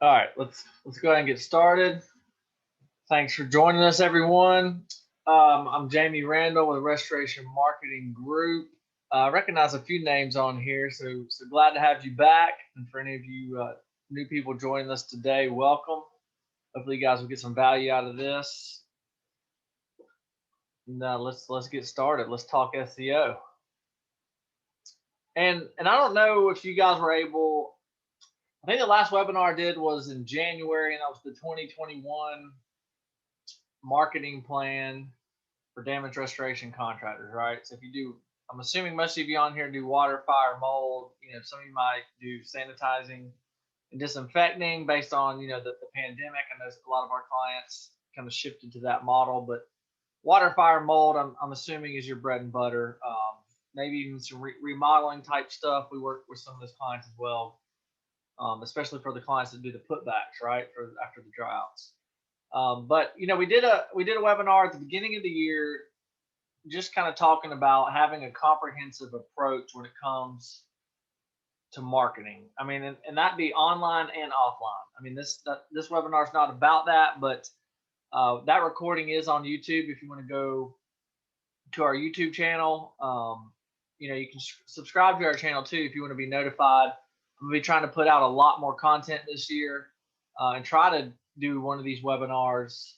All right, let's go ahead and get started. Thanks for joining us, everyone. I'm Jamie Randall with Restoration Marketing Group. I recognize a few names on here, so glad to have you back. And for any of you new people joining us today, welcome. Hopefully, you guys will get some value out of this. Now, let's get started. Let's talk SEO. And I don't know if you guys were able. I think the last webinar I did was in January, and that was the 2021 marketing plan for damage restoration contractors, right? So if you do, I'm assuming most of you on here do water, fire, mold. Some of you might do sanitizing and disinfecting based on the pandemic. I know a lot of our clients kind of shifted to that model, but water, fire, mold, I'm assuming is your bread and butter. Maybe even some remodeling type stuff. We work with some of those clients as well, especially for the clients that do the putbacks, right, for after the droughts. But we did a webinar at the beginning of the year, just kind of talking about having a comprehensive approach when it comes to marketing. I mean, and that be online and offline. I mean, this webinar is not about that, but that recording is on YouTube. If you want to go to our YouTube channel, you can subscribe to our channel too if you want to be notified. I'm gonna be trying to put out a lot more content this year, and try to do one of these webinars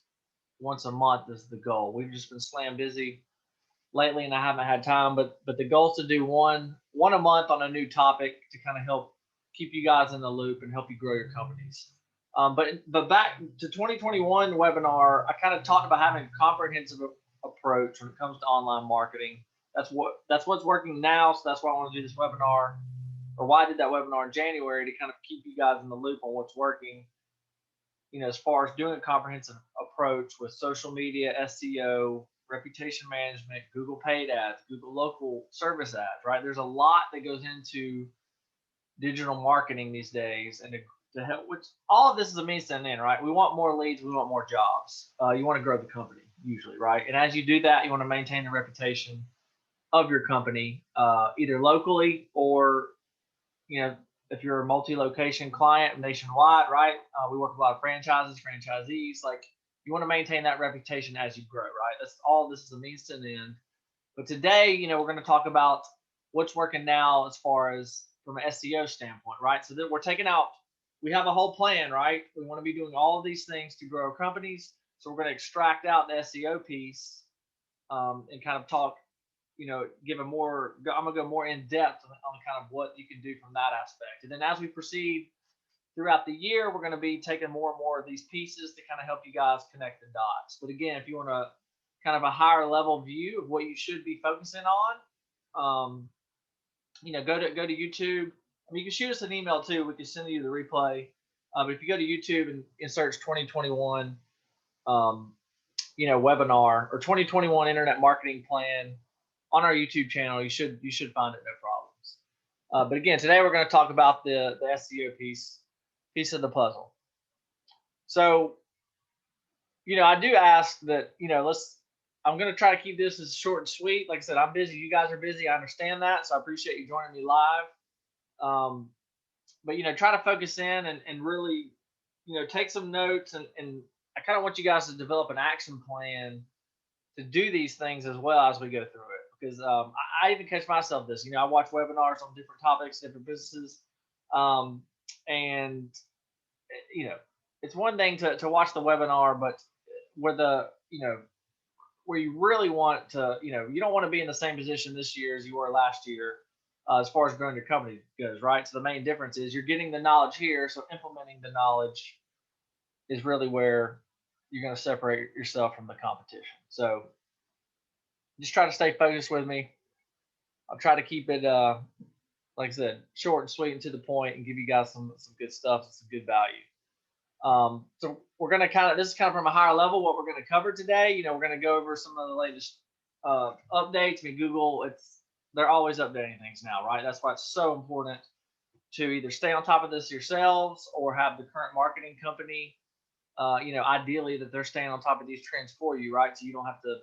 once a month is the goal. We've just been slam busy lately, and I haven't had time. But the goal is to do one a month on a new topic to kind of help keep you guys in the loop and help you grow your companies. But back to 2021 webinar, I kind of talked about having a comprehensive approach when it comes to online marketing. That's what's working now. So that's why I want to do this webinar, or why I did that webinar in January, to kind of keep you guys in the loop on what's working. As far as doing a comprehensive approach with social media, SEO, reputation management, Google paid ads, Google local service ads, right? There's a lot that goes into digital marketing these days, and to help, which all of this is a means to an end, right? We want more leads, we want more jobs. You want to grow the company usually, right? And as you do that, you want to maintain the reputation of your company, either locally or, if you're a multi-location client nationwide, right? We work with a lot of franchises, franchisees. Like, you want to maintain that reputation as you grow, right? That's all. This is a means to an end. But today, we're going to talk about what's working now as far as from an SEO standpoint, right? So that we're taking out, we have a whole plan, right? We want to be doing all of these things to grow our companies. So we're going to extract out the SEO piece, and kind of talk, give a more, I'm going to go more in depth on kind of what you can do from that aspect. And then as we proceed throughout the year, we're going to be taking more and more of these pieces to kind of help you guys connect the dots. But again, if you want a kind of a higher level view of what you should be focusing on, go to YouTube. I mean, you can shoot us an email too. We can send you the replay. But if you go to YouTube and search 2021, webinar or 2021 internet marketing plan on our YouTube channel, you should find it, no problems. But again, today we're going to talk about the SEO piece of the puzzle. So, I do ask that, I'm going to try to keep this as short and sweet. Like I said, I'm busy. You guys are busy. I understand that. So I appreciate you joining me live. But, try to focus in and really, take some notes. And I kind of want you guys to develop an action plan to do these things as well as we go through it. Because I even catch myself this. I watch webinars on different topics, different businesses. And, it's one thing to watch the webinar, but where you really want to, you don't want to be in the same position this year as you were last year, as far as growing your company goes, right? So the main difference is you're getting the knowledge here. So implementing the knowledge is really where you're going to separate yourself from the competition. So just try to stay focused with me. I'll try to keep it, like I said, short and sweet and to the point, and give you guys some good stuff and some good value. So we're going to this is kind of from a higher level, what we're going to cover today. We're going to go over some of the latest updates. I mean, Google, they're always updating things now, right? That's why it's so important to either stay on top of this yourselves or have the current marketing company, ideally that they're staying on top of these trends for you, right? So you don't have to,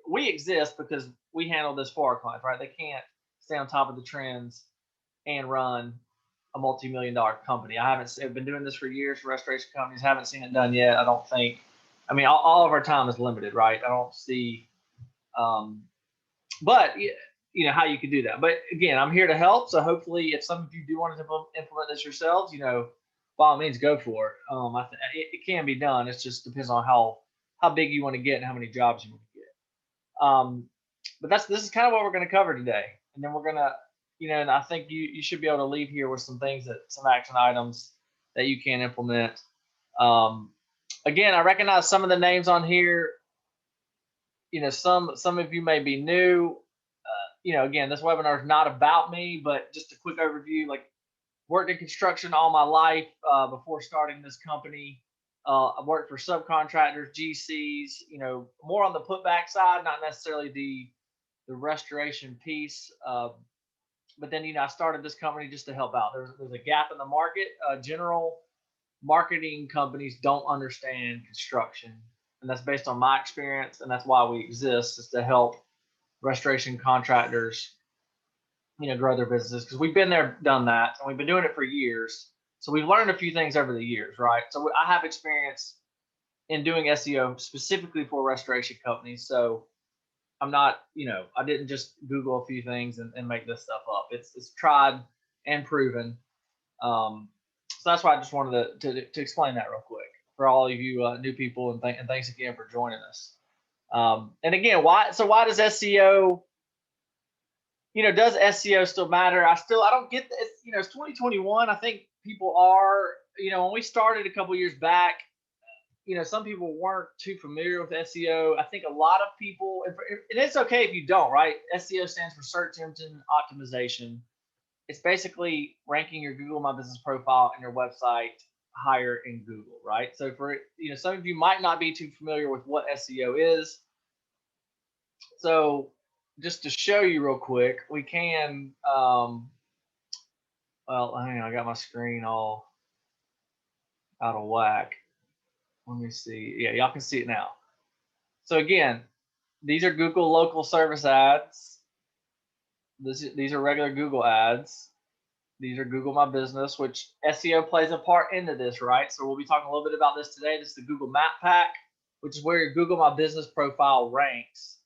we exist because we handle this for our clients, right? They can't stay on top of the trends and run a multi-million-dollar company. I've been doing this for years for restoration companies. Haven't seen it done yet. I don't think. I mean, all of our time is limited, right? I don't see, but how you could do that. But again, I'm here to help. So hopefully, if some of you do want to implement this yourselves, by all means, go for it. It can be done. It just depends on how big you want to get and how many jobs you want to get. But this is kind of what we're going to cover today, and then we're going to, and I think you should be able to leave here with some action items that you can implement. Again, I recognize some of the names on here. Some of you may be new. Again, this webinar is not about me, but just a quick overview. Like, worked in construction all my life before starting this company. I've worked for subcontractors, GCs, more on the putback side, not necessarily the restoration piece. But then, I started this company just to help out. There's a gap in the market. General marketing companies don't understand construction, and that's based on my experience, and that's why we exist, is to help restoration contractors grow their businesses, because we've been there, done that, and we've been doing it for years. So we've learned a few things over the years, right? So I have experience in doing SEO specifically for restoration companies. So I'm not, I didn't just Google a few things and make this stuff up. It's tried and proven. So that's why I just wanted to explain that real quick for all of you new people, and thanks again for joining us. And again, why does SEO? Does SEO still matter? I don't get this. It's 2021. I think people are, when we started a couple years back, some people weren't too familiar with SEO. I think a lot of people, and it's okay if you don't, right? SEO stands for search engine optimization. It's basically ranking your Google My Business profile and your website higher in Google, right? So for, some of you might not be too familiar with what SEO is. So just to show you real quick, we can, well, hang on, I got my screen all out of whack. Let me see. Yeah, y'all can see it now. So again, these are Google local service ads. These are regular Google ads. These are Google My Business, which SEO plays a part into this, right? So we'll be talking a little bit about this today. This is the Google Map Pack, which is where your Google My Business profile ranks,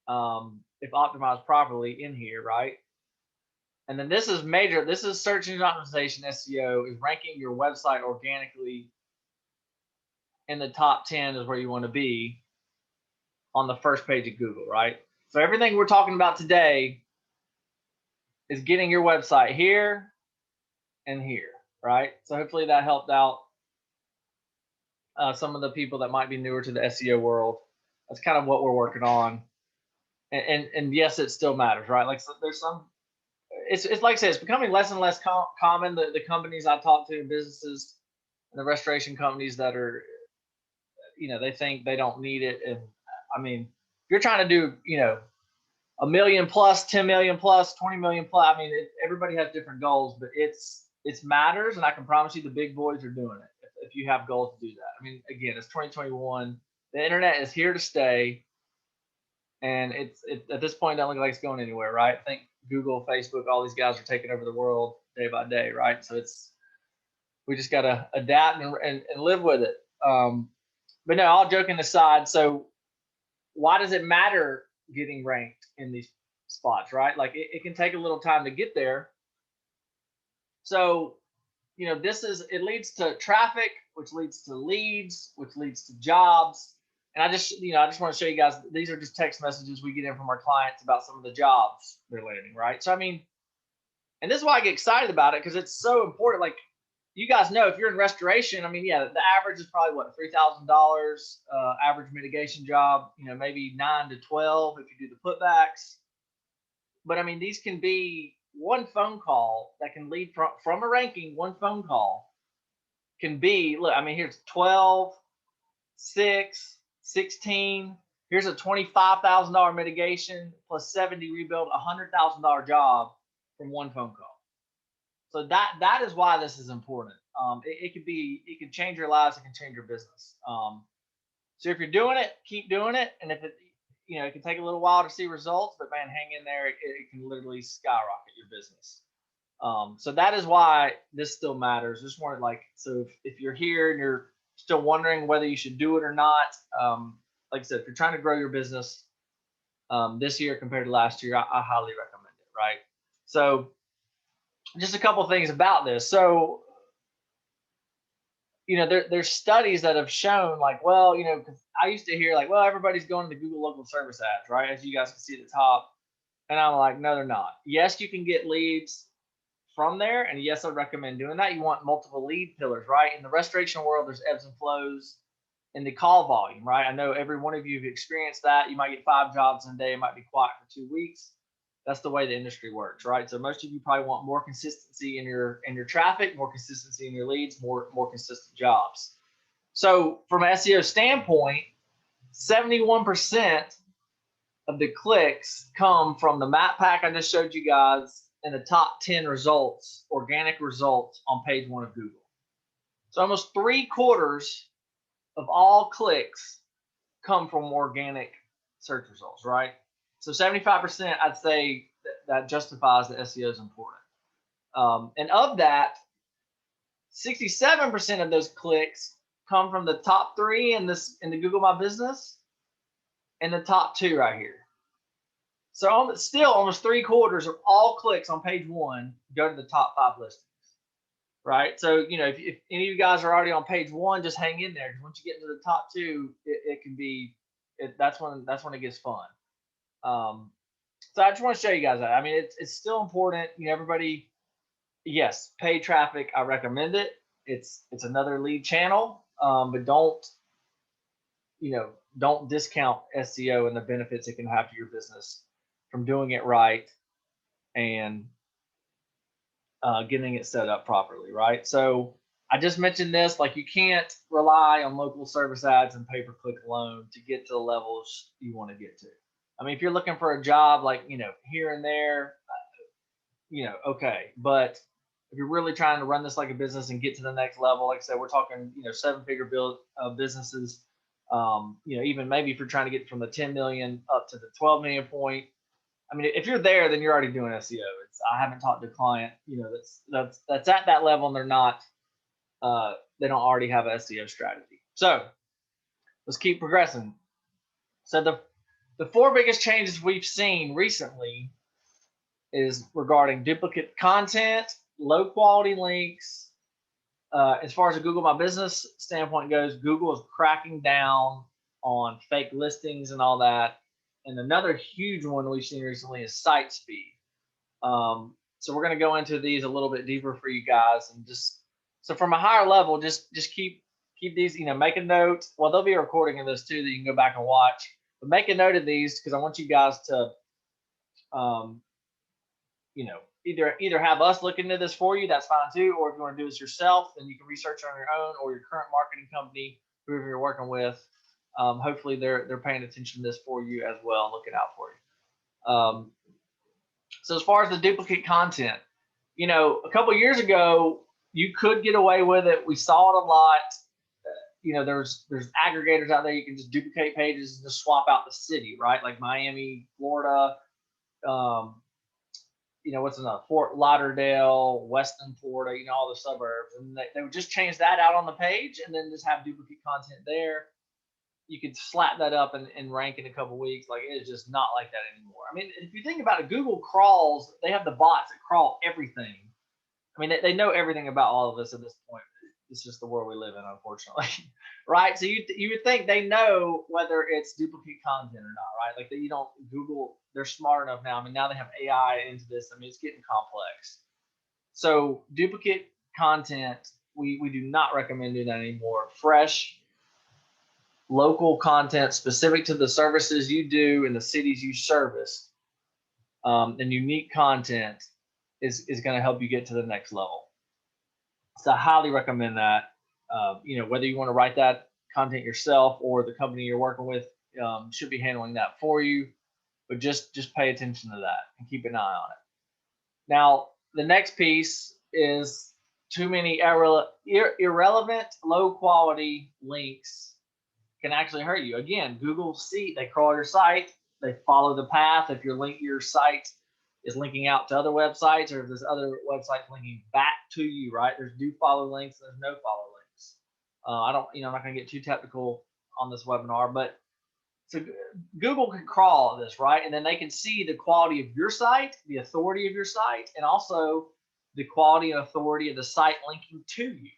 if optimized properly in here, right? And then this is major. This is search engine optimization. SEO is ranking your website organically in the top 10 is where you want to be on the first page of Google, right? So everything we're talking about today is getting your website here and here, right? So hopefully that helped out some of the people that might be newer to the SEO world. That's kind of what we're working on. And yes, it still matters, right? Like, so there's some, it's like I said, it's becoming less and less common. The companies I talk to, businesses, and the restoration companies that are, they think they don't need it. And I mean, if you're trying to do, $1 million plus, 10 million plus, 20 million plus, I mean, everybody has different goals, but it's matters. And I can promise you the big boys are doing it if you have goals to do that. I mean, again, it's 2021. The internet is here to stay. And it's at this point, it doesn't look like it's going anywhere, right? I think Google, Facebook, all these guys are taking over the world day by day, right? So we just got to adapt and live with it. But no, all joking aside, so why does it matter getting ranked in these spots, right? Like, it can take a little time to get there. So, it leads to traffic, which leads to leads, which leads to jobs. And I just want to show you guys, these are just text messages we get in from our clients about some of the jobs they're landing, right? So, I mean, and this is why I get excited about it, because it's so important. Like, you guys know, if you're in restoration, I mean, yeah, the average is probably what, $3,000 average mitigation job, maybe 9 to 12 if you do the putbacks. But I mean, these can be one phone call that can lead from a ranking. One phone call can be, look, I mean, here's 12, 6, 16. Here's a $25,000 mitigation plus 70 rebuild, $100,000 job from one phone call. So that is why this is important. It can change your lives. It can change your business. So if you're doing it, keep doing it. And if it can take a little while to see results, but man, hang in there. It can literally skyrocket your business. So that is why this still matters. Just wanted so if you're here and you're still wondering whether you should do it or not, like I said, if you're trying to grow your business this year compared to last year, I highly recommend it, right? So just a couple things about this. So, there's studies that have shown well, I used to hear well, everybody's going to the Google local service ads, right? As you guys can see at the top. And I'm like, no, they're not. Yes, you can get leads from there. And yes, I recommend doing that. You want multiple lead pillars, right? In the restoration world, there's ebbs and flows in the call volume, right? I know every one of you have experienced that. You might get 5 jobs in a day, it might be quiet for 2 weeks. That's the way the industry works, right? So most of you probably want more consistency in your traffic, more consistency in your leads, more consistent jobs. So from an SEO standpoint, 71% of the clicks come from the map pack I just showed you guys and the top 10 results, organic results on page 1 of Google. So almost 3/4 of all clicks come from organic search results, right? So 75%, I'd say that justifies that SEO is important. And of that, 67% of those clicks come from the top 3 in the Google My Business and the top 2 right here. So still almost 3/4 of all clicks on page 1 go to the top 5 listings, right? So, if any of you guys are already on page 1, just hang in there, because once you get into the top 2, it can be, that's when it gets fun. So I just want to show you guys that. I mean, it's still important. Everybody, yes, paid traffic, I recommend it. It's another lead channel, but don't discount SEO and the benefits it can have to your business from doing it right and getting it set up properly, right? So I just mentioned this, you can't rely on local service ads and pay-per-click alone to get to the levels you want to get to. I mean, if you're looking for a job here and there, okay. But if you're really trying to run this like a business and get to the next level, like I said, we're talking, 7-figure build businesses. Even maybe if you're trying to get from the 10 million up to the 12 million point. I mean, if you're there, then you're already doing SEO. I haven't talked to a client, that's at that level and they're not, they don't already have an SEO strategy. So let's keep progressing. So the 4 biggest changes we've seen recently is regarding duplicate content, low quality links. As far as a Google My Business standpoint goes, Google is cracking down on fake listings and all that. And another huge one we've seen recently is site speed. So we're going to go into these a little bit deeper for you guys, and so from a higher level, just keep these, make a note. Well, there'll be a recording of this too that you can go back and watch, but make a note of these, because I want you guys to, either have us look into this for you, that's fine too, or if you want to do this yourself, then you can research on your own, or your current marketing company, whoever you're working with. Hopefully they're paying attention to this for you as well and looking out for you. So as far as the duplicate content, a couple of years ago, you could get away with it. We saw it a lot. There's aggregators out there. You can just duplicate pages and just swap out the city, right? Like Miami, Florida, what's another? Fort Lauderdale, Weston, Florida, all the suburbs. And they would just change that out on the page and then just have duplicate content there. You could slap that up and rank in a couple of weeks. It is just not like that anymore. I mean, if you think about it, Google crawls, they have the bots that crawl everything. I mean, they know everything about all of us at this point. It's just the world we live in, unfortunately, right? So you would think they know whether it's duplicate content or not, right? Google, they're smart enough now. I mean, now they have AI into this. I mean, it's getting complex. So duplicate content, we do not recommend doing that anymore. Fresh, local content specific to the services you do and the cities you service, and unique content is going to help you get to the next level. So I highly recommend that. Whether you want to write that content yourself or the company you're working with should be handling that for you, but just pay attention to that and keep an eye on it. Now, the next piece is too many irrelevant, low quality links can actually hurt you. Again, Google they crawl your site, they follow the path. If your site is linking out to other websites, or if there's other websites linking back to you, right? There's do follow links, and there's no follow links. I don't, I'm not going to get too technical on this webinar, but so Google can crawl this, right? And then they can see the quality of your site, the authority of your site, and also the quality and authority of the site linking to you.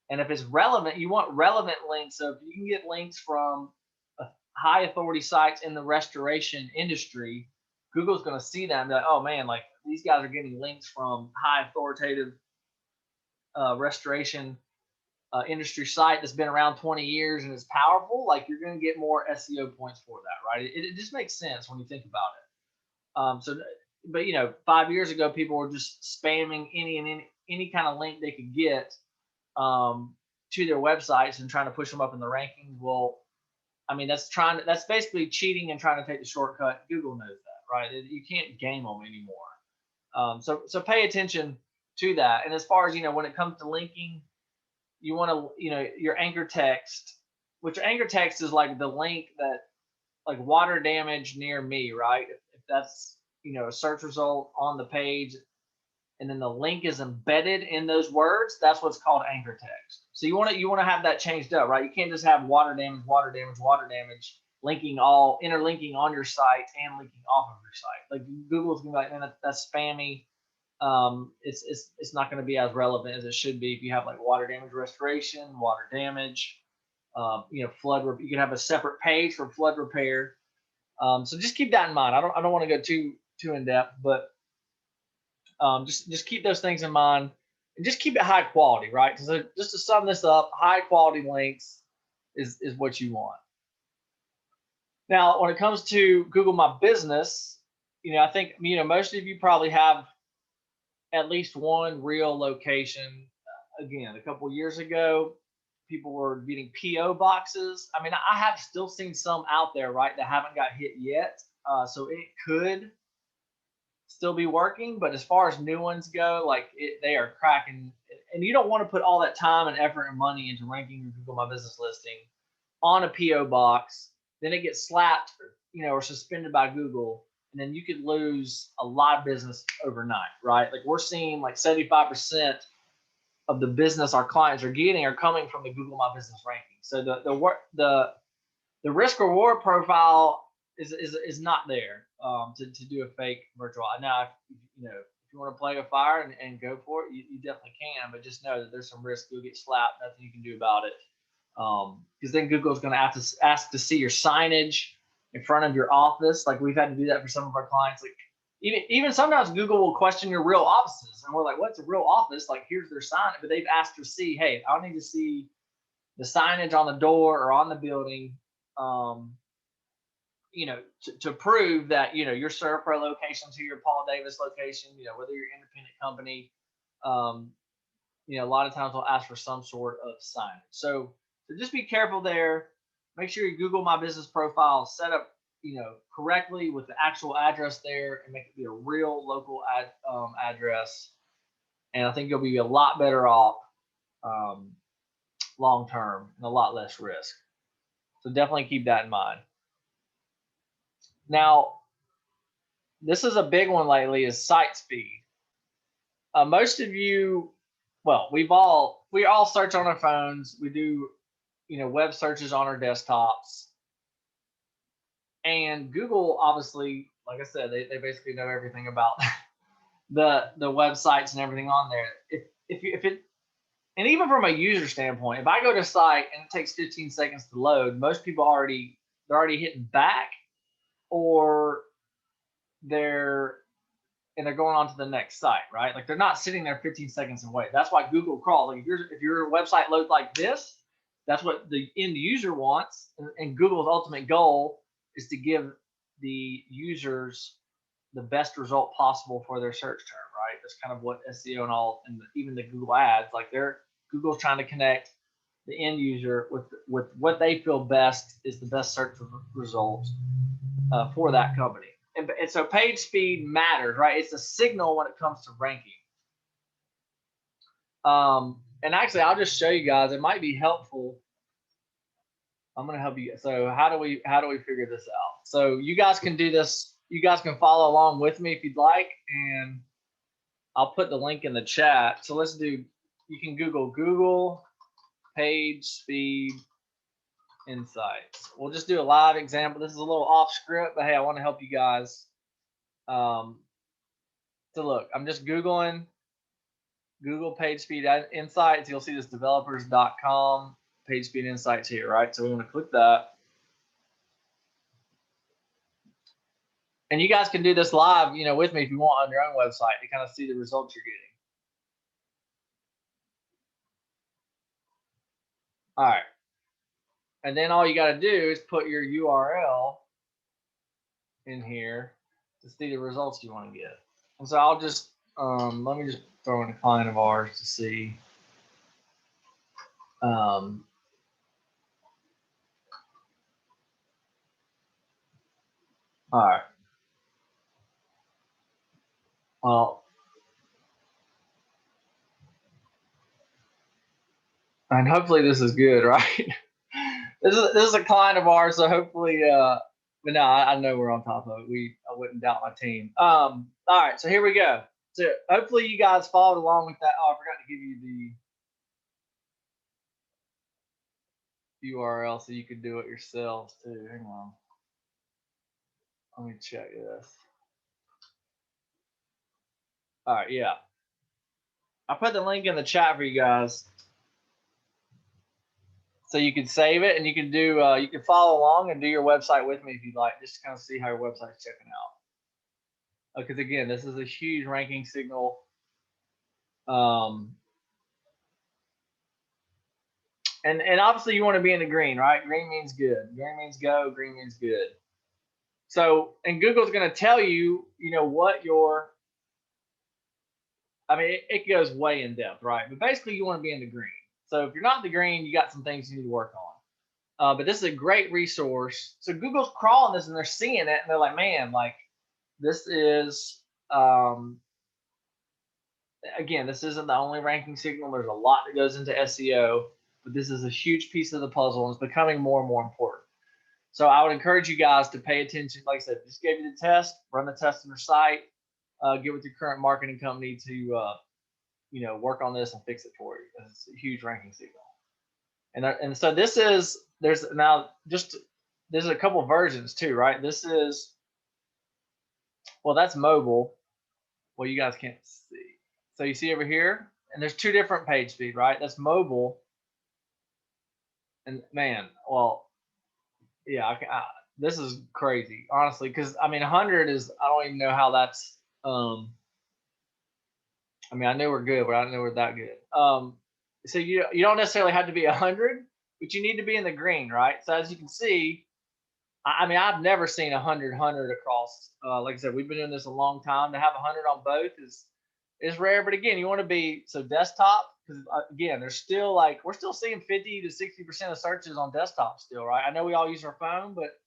And if it's relevant, you want relevant links. So if you can get links from high authority sites in the restoration industry, Google's going to see that and be like, oh man, like these guys are getting links from high authoritative restoration industry site that's been around 20 years and is powerful. Like you're going to get more SEO points for that, right? It just makes sense when you think about it. But 5 years ago, people were just spamming any kind of link they could get to their websites and trying to push them up in the rankings. Well, I mean, that's basically cheating and trying to take the shortcut. Google knows that, right? You can't game them anymore. So pay attention to that. And as far as, when it comes to linking, you want to, your anchor text, which anchor text is like the link that, like water damage near me, right? If that's, a search result on the page, and then the link is embedded in those words, that's what's called anchor text. So you want to have that changed up, right? You can't just have water damage, interlinking on your site and linking off of your site. Like Google's gonna be like, man, that's spammy. It's not going to be as relevant as it should be if you have like water damage restoration, water damage, flood. You can have a separate page for flood repair. So just keep that in mind. I don't want to go too in depth, but just keep those things in mind and just keep it high quality, right? So just to sum this up, high quality links is what you want. Now, when it comes to Google My Business, I think, most of you probably have at least one real location. Again, a couple years ago, people were getting PO boxes. I mean, I have still seen some out there, right, that haven't got hit yet. So it could still be working, but as far as new ones go, like they are cracking. And you don't want to put all that time and effort and money into ranking your Google My Business listing on a PO box, then it gets slapped, or suspended by Google, and then you could lose a lot of business overnight, right? Like we're seeing like 75% of the business our clients are getting are coming from the Google My Business ranking. So the risk reward profile is not there to do a fake virtual. Now, if you want to play with fire and go for it, you definitely can, but just know that there's some risk. You'll get slapped, nothing you can do about it. Because then Google's going to have to ask to see your signage in front of your office. Like we've had to do that for some of our clients. Like even sometimes Google will question your real offices, and we're like, what's a real office? Like here's their sign, but they've asked to see, hey, I need to see the signage on the door or on the building, to prove that your Servpro location to your Paul Davis location, whether you're an independent company, a lot of times they'll ask for some sort of signage. So just be careful there. Make sure your Google My Business profile is set up, correctly with the actual address there, and make it be a real local address. And I think you'll be a lot better off long term and a lot less risk. So definitely keep that in mind. Now, this is a big one lately, is site speed. Most of you, well, we all search on our phones. We do, web searches on our desktops. And Google, obviously, like I said, they basically know everything about the websites and everything on there. And even from a user standpoint, if I go to a site and it takes 15 seconds to load, most people they're already hitting back, or they're going on to the next site, right? Like they're not sitting there 15 seconds and wait. That's why Google crawls. Like if your website loads like this, that's what the end user wants. And Google's ultimate goal is to give the users the best result possible for their search term, right? That's kind of what SEO and all, and even the Google ads, like Google's trying to connect the end user with what they feel best is the best search result for that company. And so page speed matters, right? It's a signal when it comes to ranking. And actually, I'll just show you guys. It might be helpful. I'm going to help you. So how do we figure this out? So you guys can do this you guys can follow along with me if you'd like, and I'll put the link in the chat. So let's do, you can Google page speed insights. We'll just do a live example. This is a little off script, but hey, I want to help you guys. So look, I'm just Googling Google page speed insights. You'll see this developers.com page speed insights here, right? So we want to click that. And you guys can do this live, with me if you want on your own website to kind of see the results you're getting. All right. And then all you got to do is put your URL in here to see the results you want to get. And so I'll just, let me just throw in a client of ours to see. All right. Well, and hopefully this is good, right? This is a client of ours, so hopefully, but no, I know we're on top of it. I wouldn't doubt my team. All right, so here we go. So hopefully you guys followed along with that. Oh, I forgot to give you the URL so you could do it yourselves too. Hang on. Let me check this. All right, yeah. I put the link in the chat for you guys, so you can save it and you can do you can follow along and do your website with me if you'd like, just to kind of see how your website's checking out. Because again, this is a huge ranking signal. And obviously you want to be in the green, right? Green means good. Green means go. Green means good. So, and Google's going to tell you, what your, I mean, it goes way in depth, right? But basically you want to be in the green. So if you're not in the green, you got some things you need to work on. But this is a great resource. So Google's crawling this and they're seeing it and they're like, man, like this is, again, this isn't the only ranking signal. There's a lot that goes into SEO, but this is a huge piece of the puzzle and it's becoming more and more important. So I would encourage you guys to pay attention. Like I said, just gave you the test, run the test on your site, get with your current marketing company to, work on this and fix it for you. It's a huge ranking signal. And so there's a couple of versions too, right? This is, well, that's mobile. Well, you guys can't see. So you see over here, and there's two different page speed, right? That's mobile. And man, well, yeah, this is crazy, honestly, because I mean, 100 is, I don't even know how that's, I mean, I know we're good, but I don't know we're that good. So you don't necessarily have to be 100, but you need to be in the green, right? So as you can see, I mean, I've never seen 100 across. Like I said, we've been doing this a long time. To have 100 on both is rare, but again, you want to be, so desktop, because again, there's still like, we're still seeing 50 to 60% of searches on desktop still, right? I know we all use our phone, but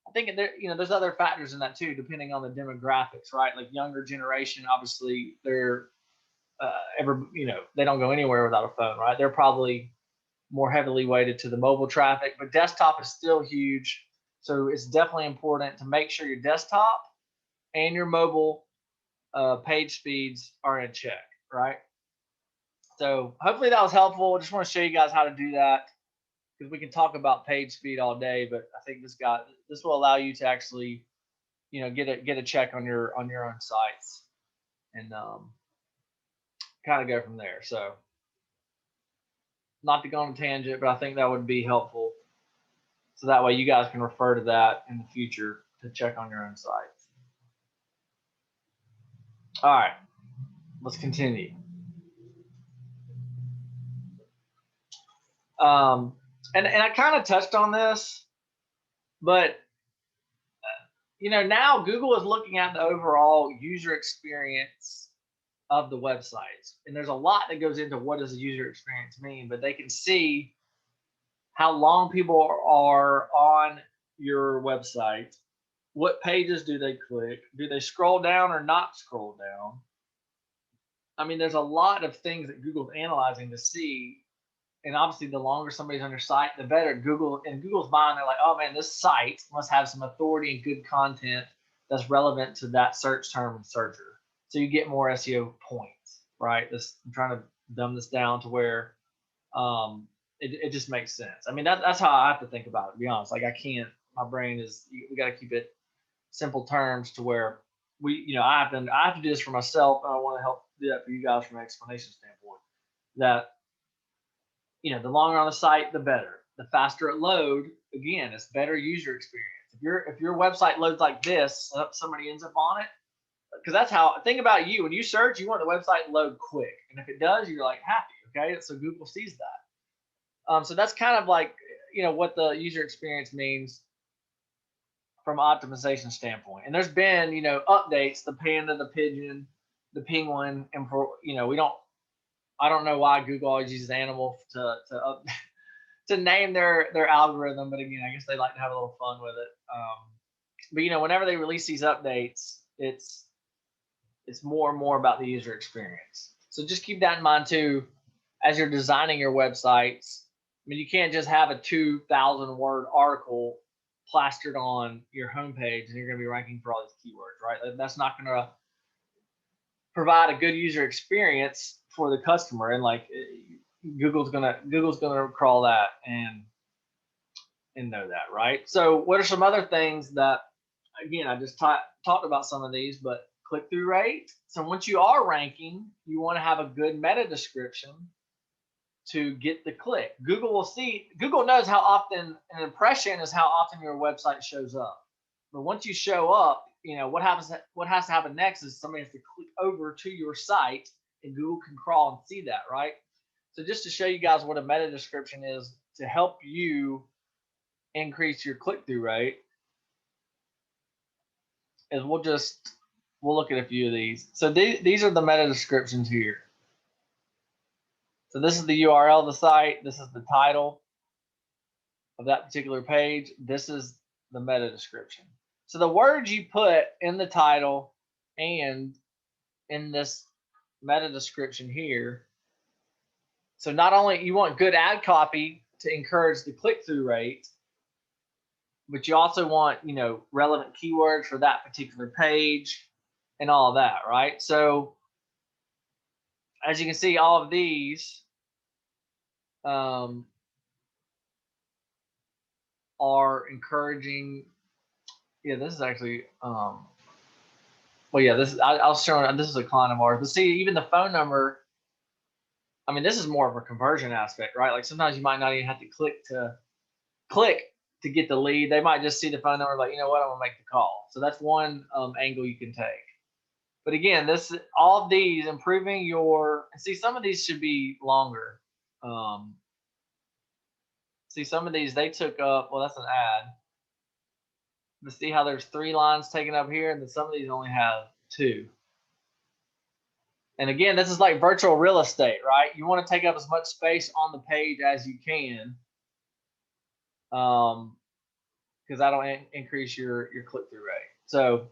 I think there, there's other factors in that too, depending on the demographics, right? Like younger generation, obviously they're they don't go anywhere without a phone, right? They're probably more heavily weighted to the mobile traffic, but desktop is still huge. So it's definitely important to make sure your desktop and your mobile page speeds are in check, right? So hopefully that was helpful. I just want to show you guys how to do that, because we can talk about page speed all day, but I think this will allow you to actually, get a check on your own sites and kind of go from there. So not to go on a tangent, but I think that would be helpful. So that way you guys can refer to that in the future to check on your own sites. All right, let's continue. And I kind of touched on this, but now Google is looking at the overall user experience of the websites, and there's a lot that goes into what does a user experience mean, but they can see how long people are on your website, what pages do they click, do they scroll down or not scroll down. I mean, there's a lot of things that Google's analyzing to see. And obviously, the longer somebody's on your site, the better. Google's mind, they're like, oh man, this site must have some authority and good content that's relevant to that search term and searcher. So you get more SEO points, right? I'm trying to dumb this down to where it just makes sense. I mean, that's how I have to think about it, to be honest. Like, I can't, my brain is, we got to keep it simple terms to where I have to do this for myself, and I want to help do that for you guys from an explanation standpoint. That, the longer on the site, the better. The faster it load, again, it's better user experience. If your website loads like this, somebody ends up on it, because that's how, think about you. When you search, you want the website to load quick. And if it does, you're like happy, okay? So Google sees that. So that's kind of like, what the user experience means from an optimization standpoint. And there's been, updates, the panda, the pigeon, the penguin, and, I don't know why Google always uses animal to name their algorithm, but again, I guess they like to have a little fun with it. But whenever they release these updates, it's more and more about the user experience. So just keep that in mind too, as you're designing your websites. I mean, you can't just have a 2,000 word article plastered on your homepage and you're going to be ranking for all these keywords, right? That's not going to provide a good user experience for the customer, and like Google's gonna crawl that and know that, right? So what are some other things that, again, I just talked about some of these, but click-through rate. So once you are ranking, you want to have a good meta description to get the click. Google knows how often an impression is, how often your website shows up. But once you show up, what has to happen next is somebody has to click over to your site, and Google can crawl and see that, right? So just to show you guys what a meta description is to help you increase your click-through rate, is we'll look at a few of these. So these are the meta descriptions here. So this is the URL of the site. This is the title of that particular page. This is the meta description. So the words you put in the title and in this meta description here. So not only you want good ad copy to encourage the click-through rate, but you also want, relevant keywords for that particular page and all of that, right? So as you can see, all of these are encouraging. Yeah, this is actually, well, yeah, this is, I was showing, this is a client of ours. But see, even the phone number, I mean, this is more of a conversion aspect, right? Like sometimes you might not even have to click to get the lead. They might just see the phone number, like, you know what, I'm gonna make the call. So that's one angle you can take. But again, all of these improving see, some of these should be longer. See, some of these they took up, well, that's an ad. But see how there's 3 lines taken up here, and then some of these only have 2. And again, this is like virtual real estate, right? You want to take up as much space on the page as you can, because that'll increase your click-through rate. So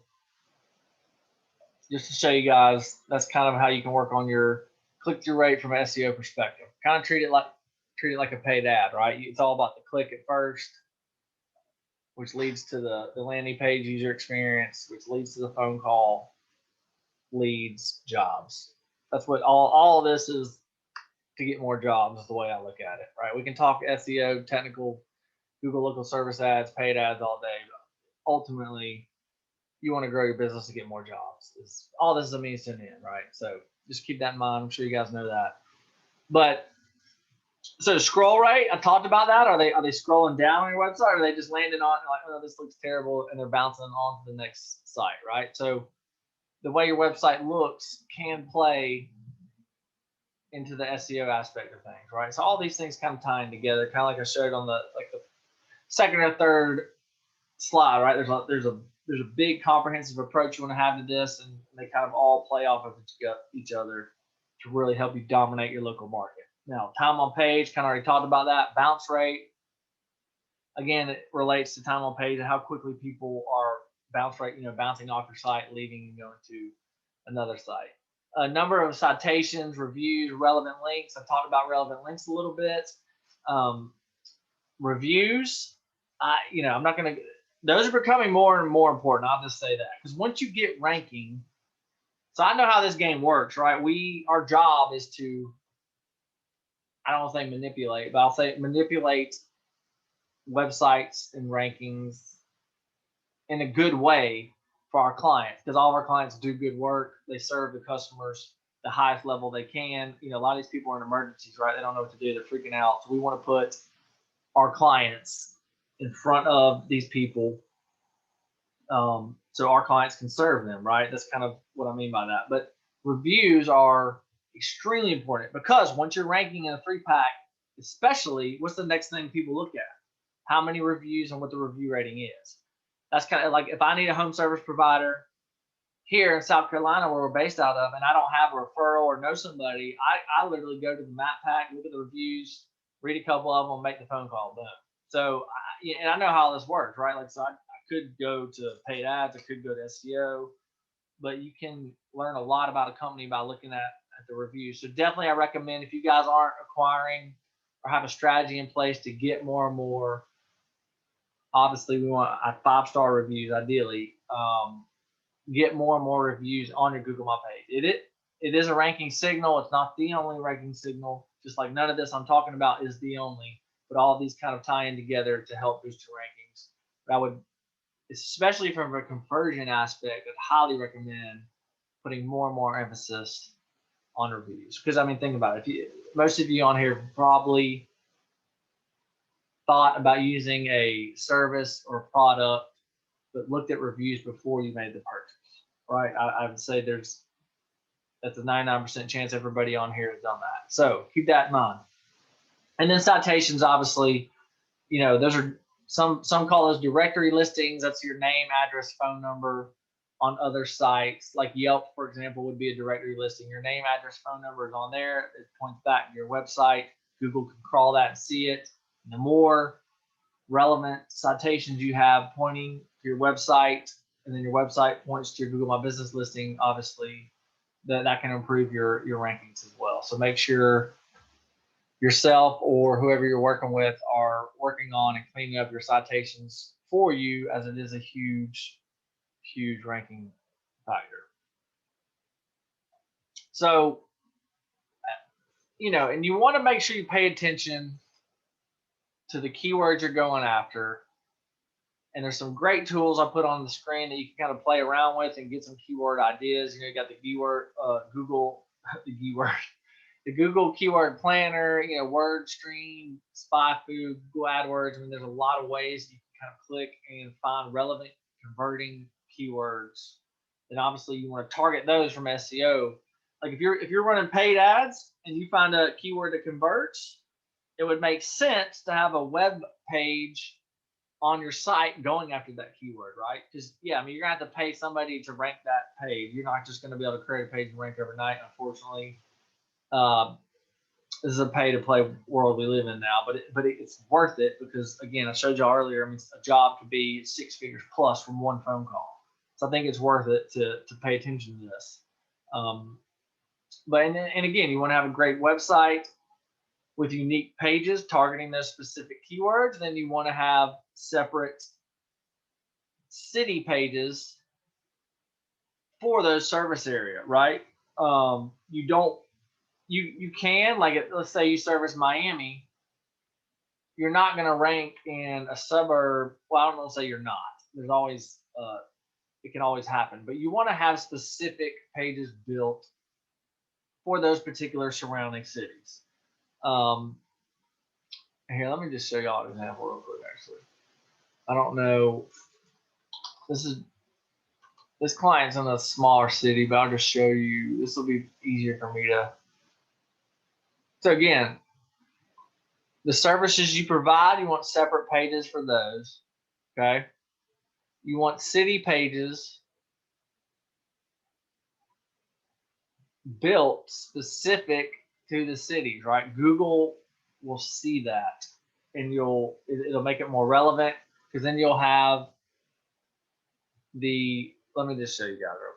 just to show you guys, that's kind of how you can work on your click-through rate from an SEO perspective. Kind of treat it like a paid ad, right? It's all about the click at first, which leads to the landing page user experience, which leads to the phone call, leads, jobs. That's what all of this is, to get more jobs, is the way I look at it, right? We can talk SEO, technical, Google local service ads, paid ads all day, but ultimately you want to grow your business to get more jobs. All this is a means to an end, right? So just keep that in mind. I'm sure you guys know that. But so scroll rate, I talked about that. Are they scrolling down on your website, or are they just landing on like, oh, this looks terrible, and they're bouncing on to the next site, right? So the way your website looks can play into the SEO aspect of things, right? So all these things kind of tying together, kind of like I showed on the second or third slide, right? There's a big comprehensive approach you want to have to this, and they kind of all play off of each other to really help you dominate your local market. Now, time on page, kind of already talked about that. Bounce rate, again, it relates to time on page and how quickly people are bouncing off your site, leaving and going to another site. A number of citations, reviews, relevant links. I talked about relevant links a little bit. Reviews, I'm not going to those are becoming more and more important. I'll just say that, because once you get ranking, so I know how this game works, right? Our job is to, I don't want to say manipulate, but I'll say manipulate websites and rankings in a good way for our clients, because all of our clients do good work. They serve the customers the highest level they can. You know, a lot of these people are in emergencies, right? They don't know what to do. They're freaking out. So we want to put our clients in front of these people, so our clients can serve them, right? That's kind of what I mean by that. But reviews are extremely important, because once you're ranking in a 3-pack, especially, what's the next thing people look at? How many reviews and what the review rating is. That's kind of like, if I need a home service provider here in South Carolina, where we're based out of, and I don't have a referral or know somebody, I literally go to the map pack, look at the reviews, read a couple of them, make the phone call, boom. So, and I know how this works, right? Like, so I could go to paid ads, I could go to SEO, but you can learn a lot about a company by looking at the reviews. So definitely I recommend, if you guys aren't acquiring or have a strategy in place to get more and more, obviously we want 5-star reviews ideally, get more and more reviews on your Google My Page. It is a ranking signal. It's not the only ranking signal, just like none of this I'm talking about is the only, but all of these kind of tie in together to help boost your rankings. But I would, especially from a conversion aspect, I'd highly recommend putting more and more emphasis on reviews. Because I mean, think about it. Most of you on here probably thought about using a service or a product, but looked at reviews before you made the purchase, right? I would say that's a 99% chance everybody on here has done that. So keep that in mind. And then citations, obviously, you know, those are some call those directory listings. That's your name, address, phone number on other sites. Like Yelp, for example, would be a directory listing. Your name, address, phone number is on there. It points back to your website. Google can crawl that and see it. And the more relevant citations you have pointing to your website, and then your website points to your Google My Business listing, obviously that can improve your rankings as well. So make sure yourself or whoever you're working with are working on and cleaning up your citations for you, as it is a huge ranking factor. So, you know, and you want to make sure you pay attention to the keywords you're going after. And there's some great tools I put on the screen that you can kind of play around with and get some keyword ideas. You know, you got the keyword, the Google Keyword Planner, you know, WordStream, SpyFu, Google AdWords. I mean, there's a lot of ways you can kind of click and find relevant converting keywords. And obviously you want to target those from SEO. Like if you're running paid ads and you find a keyword that converts, it would make sense to have a web page on your site going after that keyword, right? Because yeah, I mean, you're gonna have to pay somebody to rank that page. You're not just gonna be able to create a page and rank overnight, unfortunately. This is a pay-to-play world we live in now, but it's worth it, because again, I showed y'all earlier. I mean, a job could be 6 figures plus from one phone call. So I think it's worth it to pay attention to this. But again, you want to have a great website with unique pages targeting those specific keywords. Then you want to have separate city pages for those service area, right? You can, like, let's say you service Miami, you're not going to rank in a suburb. Well, I don't want to say you're not. There's always it can always happen, but you want to have specific pages built for those particular surrounding cities. Here, let me just show y'all an example real quick. Actually, I don't know. This client's in a smaller city, but I'll just show you. This will be easier for me to. So again, the services you provide, you want separate pages for those. Okay. You want city pages built specific to the cities, right? Google will see that, and it'll make it more relevant, because then you'll have let me just show you guys real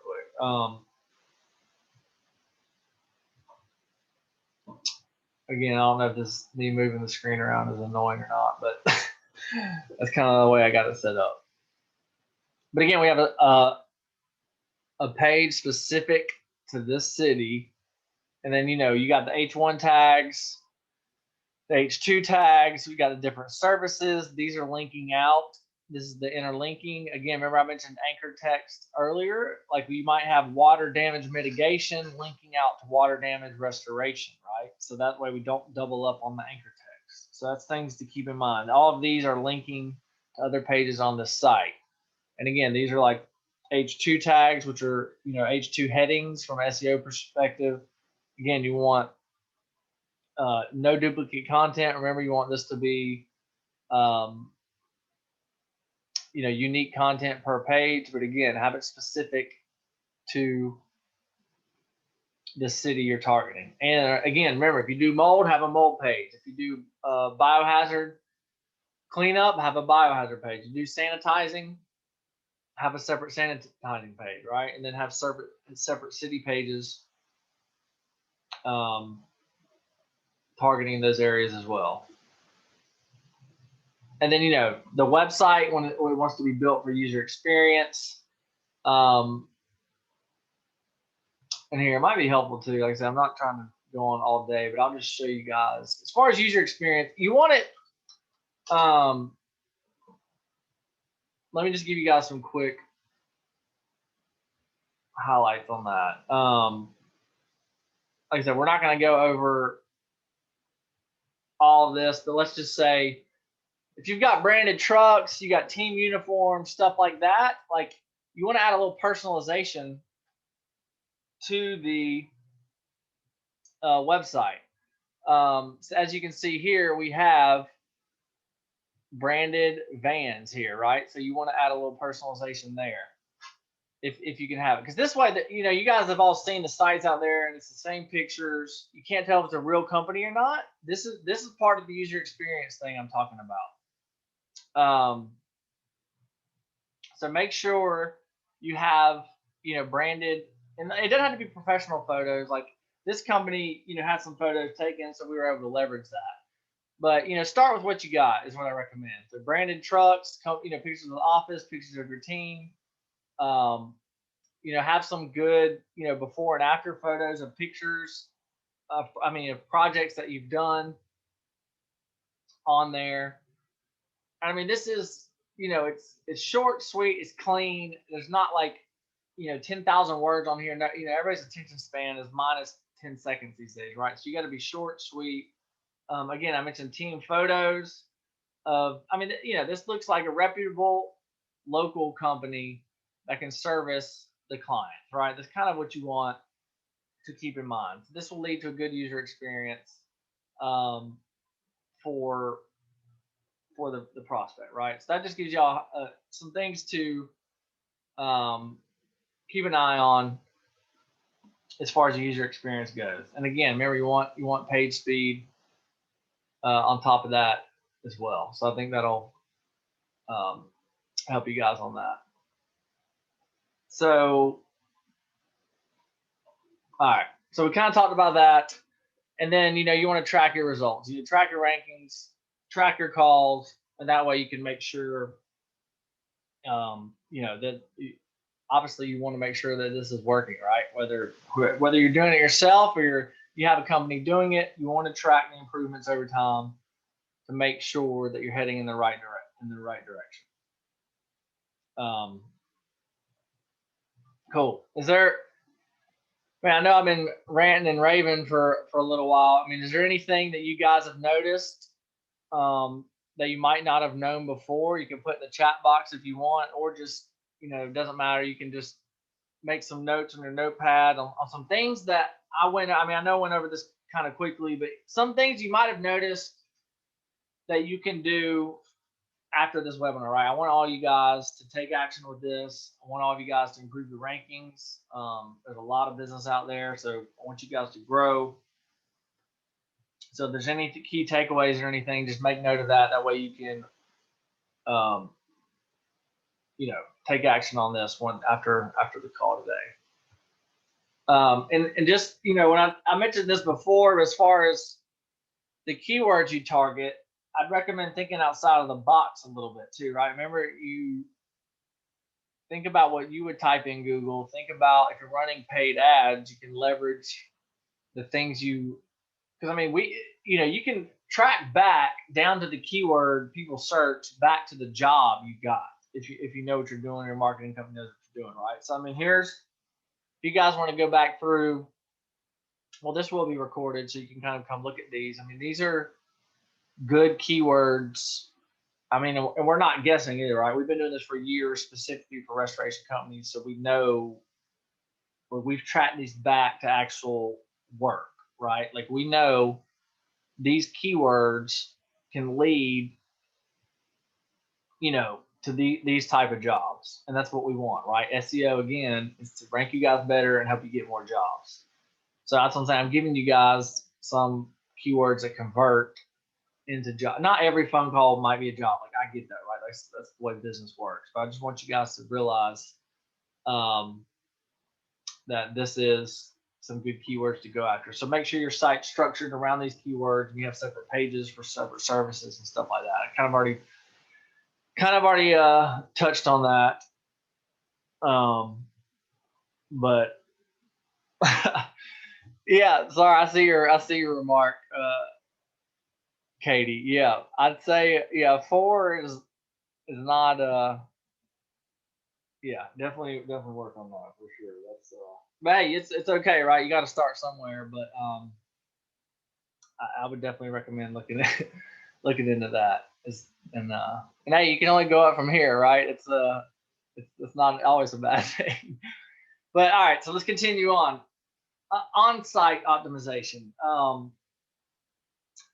quick. Again, I don't know if this me moving the screen around is annoying or not, but that's kind of the way I got it set up. But again, we have a page specific to this city. And then, you got the H1 tags, the H2 tags. We got the different services. These are linking out. This is the interlinking. Again, remember I mentioned anchor text earlier? Like we might have water damage mitigation linking out to water damage restoration, right? So that way we don't double up on the anchor text. So that's things to keep in mind. All of these are linking to other pages on this site. And again, these are like H2 tags, which are, H2 headings from SEO perspective. Again, you want no duplicate content. Remember, you want this to be unique content per page, but again, have it specific to the city you're targeting. And again, remember, if you do mold, have a mold page. If you do biohazard cleanup, have a biohazard page. You do sanitizing, have a separate sanitizing page, right? And then have separate city pages targeting those areas as well. And then, the website, when it wants to be built for user experience, and here it might be helpful too. Like I said, I'm not trying to go on all day, but I'll just show you guys. As far as user experience, you want it. Let me just give you guys some quick highlights on that. Like I said, we're not going to go over all of this, but let's just say if you've got branded trucks, you got team uniforms, stuff like that, like you want to add a little personalization to the website. So as you can see here, we have branded vans here, right? So you want to add a little personalization there if you can have it, because this way that you guys have all seen the sites out there and it's the same pictures. You can't tell if it's a real company or not. This is part of the user experience thing I'm talking about. So make sure you have branded, and it doesn't have to be professional photos. Like this company had some photos taken, so we were able to leverage that. But start with what you got is what I recommend. So branded trucks, pictures of the office, pictures of your team. Have some good before and after photos of pictures of projects that you've done on there. This is it's short, sweet, it's clean. There's not like 10,000 words on here. No, everybody's attention span is minus 10 seconds these days, right? So you got to be short, sweet. Again, I mentioned team photos of, this looks like a reputable local company that can service the client, right? That's kind of what you want to keep in mind. So this will lead to a good user experience for the prospect, right? So that just gives y'all some things to keep an eye on as far as the user experience goes. And again, remember you want page speed on top of that as well. So I think that'll help you guys on that. So, all right. So we kind of talked about that. And then, you want to track your results. You track your rankings, track your calls, and that way you can make sure, that obviously you want to make sure that this is working, right? Whether you're doing it yourself or you have a company doing it, you want to track the improvements over time to make sure that you're heading in the right direction. Cool. I know I've been ranting and raving for a little while. Is there anything that you guys have noticed that you might not have known before? You can put in the chat box if you want, or just, it doesn't matter. You can just make some notes on your notepad on some things that I know I went over this kind of quickly, but some things you might have noticed that you can do after this webinar, right? I want all you guys to take action with this. I want all of you guys to improve your rankings. There's a lot of business out there, so I want you guys to grow. So if there's any key takeaways or anything, just make note of that. That way you can, take action on this one after the call today. And just, when I mentioned this before, as far as the keywords you target, I'd recommend thinking outside of the box a little bit too, right? Remember, think about what you would type in Google. Think about if you're running paid ads, you can leverage the things because I mean, you can track back down to the keyword people search back to the job you got if you know what you're doing, your marketing company knows what you're doing, right? So I mean, if you guys want to go back through, well, this will be recorded so you can kind of come look at these. I mean, these are good keywords. I mean, and we're not guessing either, right? We've been doing this for years, specifically for restoration companies, so we know, we've tracked these back to actual work, right? Like we know these keywords can lead, to these type of jobs, and that's what we want, right? SEO again is to rank you guys better and help you get more jobs. So that's what I'm saying. I'm giving you guys some keywords that convert into job. Not every phone call might be a job. Like I get that, right? That's the way business works. But I just want you guys to realize that this is some good keywords to go after. So make sure your site's structured around these keywords, and you have separate pages for separate services and stuff like that. I kind of already touched on that. But yeah, sorry, I see your remark, Katie. Yeah, I'd say 4 is not yeah, definitely work on that for sure. That's but hey, it's okay, right? You got to start somewhere, but I would definitely recommend looking into that. And hey, you can only go up from here, right? It's not always a bad thing. But all right, so let's continue on. On-site optimization.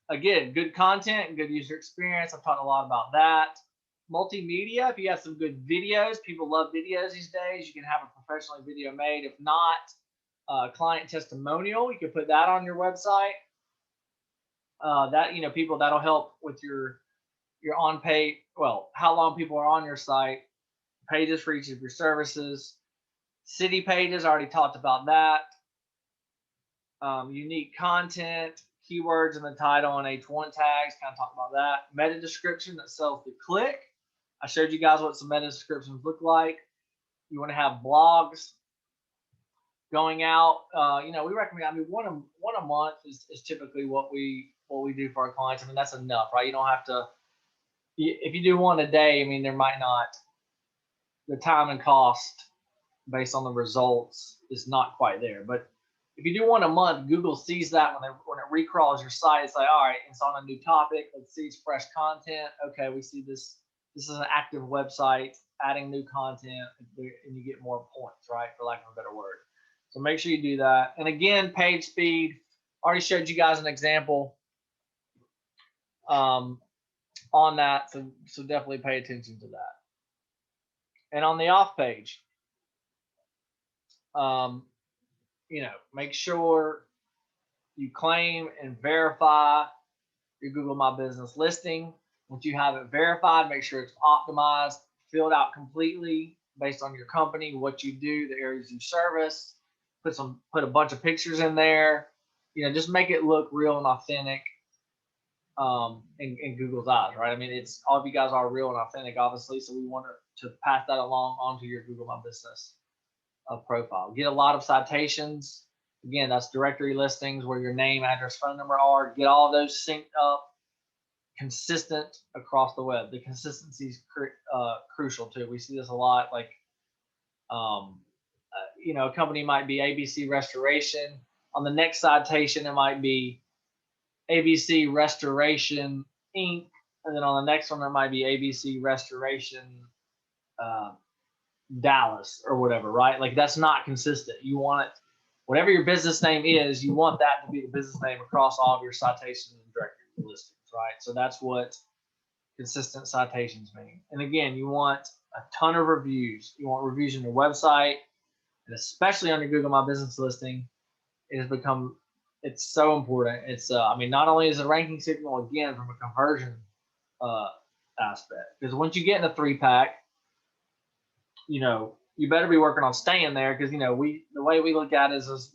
Again, good content, good user experience. I've talked a lot about that. Multimedia, if you have some good videos, people love videos these days. You can have a professionally video made. If not, client testimonial, you can put that on your website. People, that'll help with your on page. Well, how long people are on your site, pages for each of your services, city pages. I already talked about that. Unique content, keywords in the title and H1 tags, kind of talk about that. Meta description that sells the click. I showed you guys what some meta descriptions look like. You want to have blogs going out. We recommend. I mean, one a month is typically what we do for our clients. I mean, that's enough, right? You don't have to. If you do one a day, I mean, there might not. The time and cost based on the results is not quite there. But if you do one a month, Google sees that when it recrawls your site. It's like, all right, it's on a new topic. Let's see, it's fresh content. Okay, we see this. This is an active website, adding new content, and you get more points, right? For lack of a better word. So make sure you do that. And again, page speed. Already showed you guys an example on that. So definitely pay attention to that. And on the off page, make sure you claim and verify your Google My Business listing. Once you have it verified, make sure it's optimized, filled out completely based on your company, what you do, the areas you service. Put a bunch of pictures in there. Just make it look real and authentic in Google's eyes, right? I mean, it's all of you guys are real and authentic, obviously, so we want to pass that along onto your Google My Business profile. Get a lot of citations. Again, that's directory listings where your name, address, phone number are. Get all of those synced up, consistent across the web. The consistency is crucial too. We see this a lot. Like, a company might be ABC Restoration. On the next citation, it might be ABC Restoration Inc. And then on the next one, it might be ABC Restoration Dallas or whatever, right? Like that's not consistent. You want it, whatever your business name is, you want that to be the business name across all of your citations and directory listings, right? So that's what consistent citations mean. And again, you want a ton of reviews. You want reviews on your website, and especially on your Google My Business listing. It's so important. It's not only is it a ranking signal, again, from a conversion aspect, because once you get in a 3-pack, you better be working on staying there, because the way we look at it is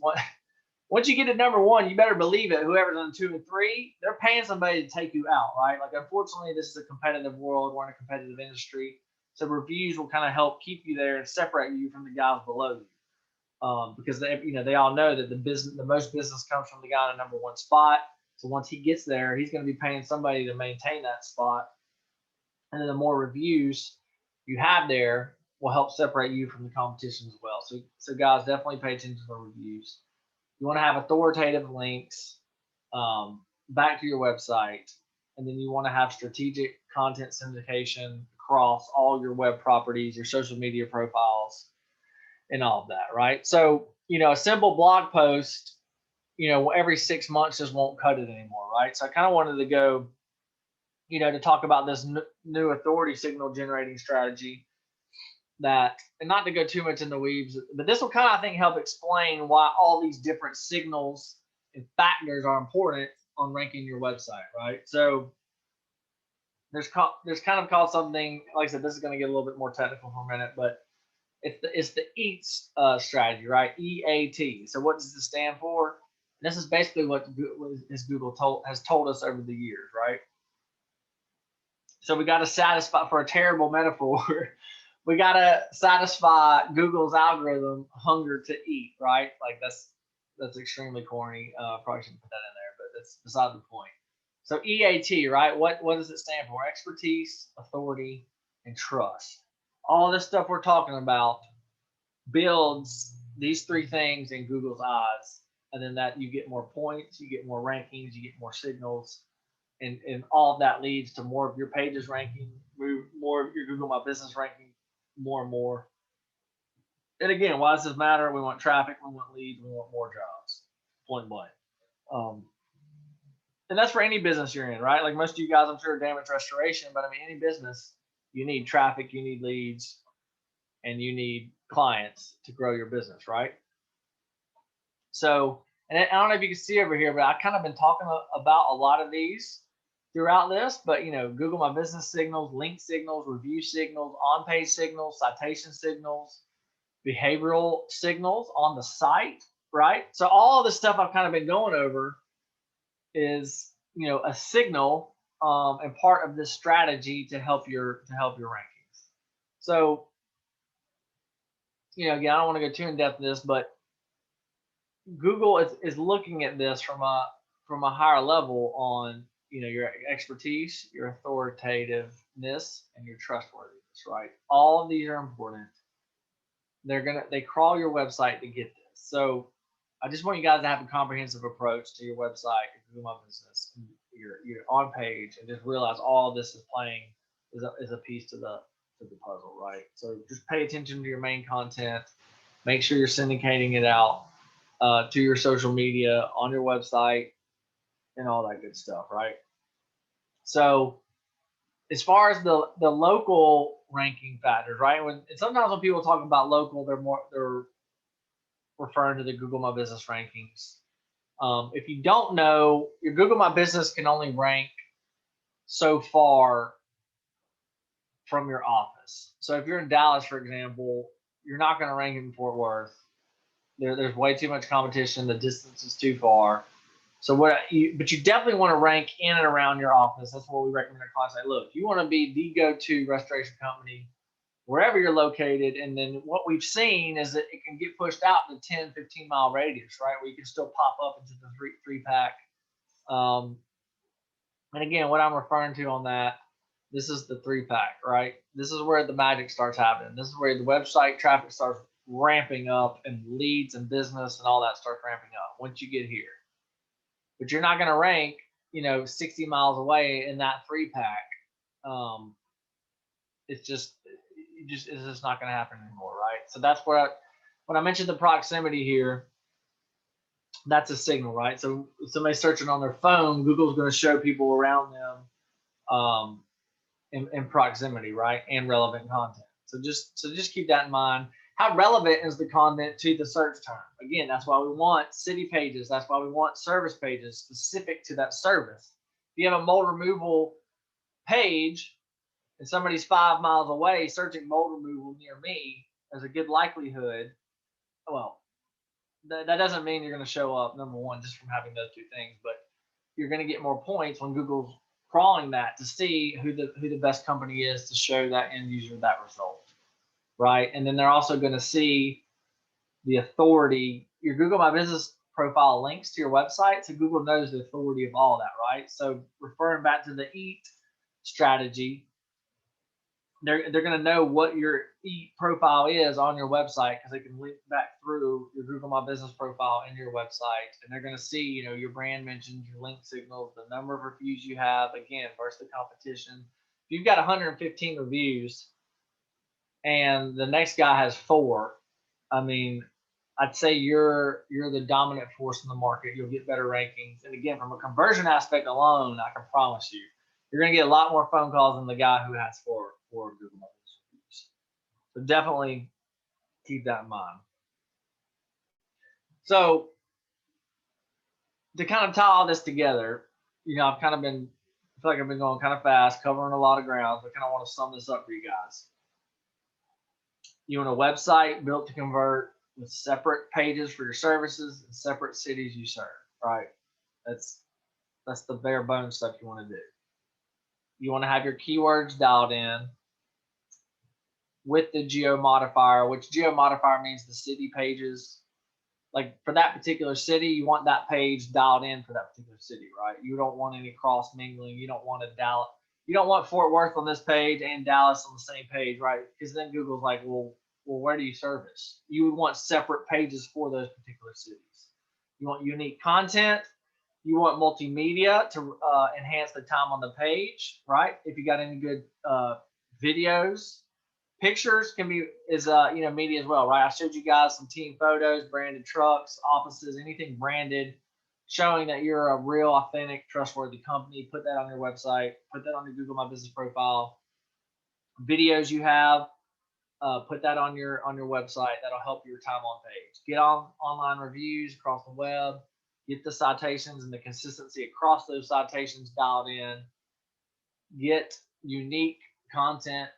once you get to number 1, you better believe it. Whoever's on 2 and 3, they're paying somebody to take you out, right? Like, unfortunately, this is a competitive world. We're in a competitive industry. So reviews will kind of help keep you there and separate you from the guys below you, because they all know that the most business comes from the guy in the number one spot. So once he gets there, he's going to be paying somebody to maintain that spot, and then the more reviews you have there will help separate you from the competition as well. So guys, definitely pay attention to the reviews. You want to have authoritative links back to your website, and then you want to have strategic content syndication across all your web properties, your social media profiles, and all of that, right? So, a simple blog post, every 6 months just won't cut it anymore, right? So I kind of wanted to go, to talk about this new authority signal generating strategy and not to go too much in the weeds, but this will kind of, I think, help explain why all these different signals and factors are important on ranking your website, right? So there's kind of called something, like I said, this is going to get a little bit more technical for a minute, but it's the EAT strategy, right? EAT. So what does this stand for? And this is basically what Google has told us over the years, right? So we got to satisfy, for a terrible metaphor, we got to satisfy Google's algorithm hunger to eat, right? Like that's extremely corny. Probably shouldn't put that in there, but that's beside the point. So EAT, right? What does it stand for? Expertise, authority, and trust. All this stuff we're talking about builds these three things in Google's eyes, and then that you get more points, you get more rankings, you get more signals, and all of that leads to more of your pages ranking, more of your Google My Business ranking, more and more. And again, why does this matter? We want traffic, we want leads, we want more jobs, point blank. And that's for any business you're in, right? Like most of you guys, I'm sure, damage restoration, but I mean, any business, you need traffic, you need leads, and you need clients to grow your business, right? So, and I don't know if you can see over here, but I've kind of been talking about a lot of these throughout this, but Google My Business signals, link signals, review signals, on-page signals, citation signals, behavioral signals on the site, right? So all of the stuff I've kind of been going over is, a signal and part of this strategy to help your rankings. So, again, I don't want to go too in depth in this, but Google is looking at this from a higher level on your expertise, your authoritativeness, and your trustworthiness, right? All of these are important. They crawl your website to get this. So I just want you guys to have a comprehensive approach to your website, your Google My Business, your on page, and just realize all of this is playing is a piece to the puzzle, right? So just pay attention to your main content. Make sure you're syndicating it out to your social media, on your website, and all that good stuff, right? So as far as the local ranking factors, right? Sometimes when people talk about local, they're referring to the Google My Business rankings. If you don't know, your Google My Business can only rank so far from your office. So if you're in Dallas, for example, you're not going to rank in Fort Worth. There's way too much competition. The distance is too far. So but you definitely want to rank in and around your office. That's what we recommend our clients. Say, look, you want to be the go-to restoration company wherever you're located. And then what we've seen is that it can get pushed out to 10, 15 mile radius, right? Where you can still pop up into the three pack. And again, what I'm referring to on that, this is the 3-pack, right? This is where the magic starts happening. This is where the website traffic starts ramping up, and leads and business and all that starts ramping up once you get here. But you're not going to rank, 60 miles away in that 3-pack. It's just not going to happen anymore, right? So that's where when I mentioned the proximity here, that's a signal, right? So if somebody's searching on their phone, Google's going to show people around them in proximity, right? And relevant content. So just keep that in mind. How relevant is the content to the search term? Again, that's why we want city pages. That's why we want service pages specific to that service. If you have a mold removal page and somebody's 5 miles away searching mold removal near me, there's a good likelihood, well, that doesn't mean you're going to show up, number one, just from having those two things, but you're going to get more points when Google's crawling that to see who the best company is to show that end user that result, right? And then they're also going to see the authority. Your Google My Business profile links to your website, so Google knows the authority of all that, right? So referring back to the EAT strategy, they're going to know what your EAT profile is on your website because they can link back through your Google My Business profile in your website, and they're going to see, you know, your brand mentions, your link signals, the number of reviews you have, again, versus the competition. If you've got 115 reviews and the next guy has 4, I mean, I'd say you're the dominant force in the market. You'll get better rankings. And again, from a conversion aspect alone, I can promise you, you're going to get a lot more phone calls than the guy who has 4 Google My Business reviews. So definitely keep that in mind. So to kind of tie all this together, you know, I feel like I've been going kind of fast, covering a lot of ground, but kind of want to sum this up for you guys. You want a website built to convert with separate pages for your services and separate cities you serve, right? That's the bare bones stuff you want to do. You want to have your keywords dialed in with the geo modifier, which geo modifier means the city pages. Like for that particular city, you want that page dialed in for that particular city, right? You don't want any cross mingling. You don't want you don't want Fort Worth on this page and Dallas on the same page, right? Because then Google's like, well, where do you service? You would want separate pages for those particular cities. You want unique content. You want multimedia to enhance the time on the page, right? If you got any good videos, pictures can be media as well, right? I showed you guys some team photos, branded trucks, offices, anything branded, showing that you're a real, authentic, trustworthy company. Put that on your website. Put that on your Google My Business profile. Videos you have, put that on your website. That'll help your time on page. Get on online reviews across the web. Get the citations and the consistency across those citations dialed in. Get unique content